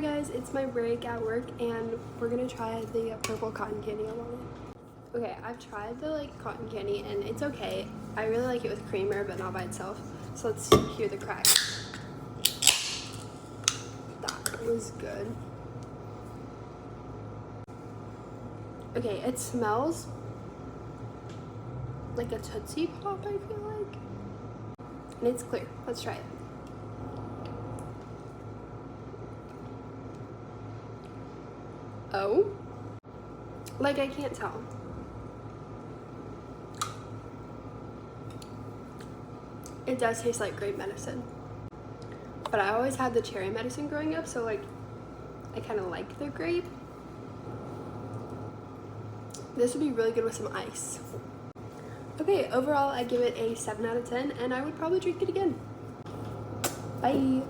guys, it's my break at work and we're gonna try the purple cotton candy alani. Okay, I've tried the cotton candy and it's okay. I really like it with creamer but not by itself. So let's hear the crack. That was good. Okay, it smells like a Tootsie Pop, I feel like. And it's clear. Let's try it. Oh? I can't tell. It does taste like grape medicine. But I always had the cherry medicine growing up, so I kind of like the grape. This would be really good with some ice. Okay, overall I give it a 7 out of 10 and I would probably drink it again. Bye!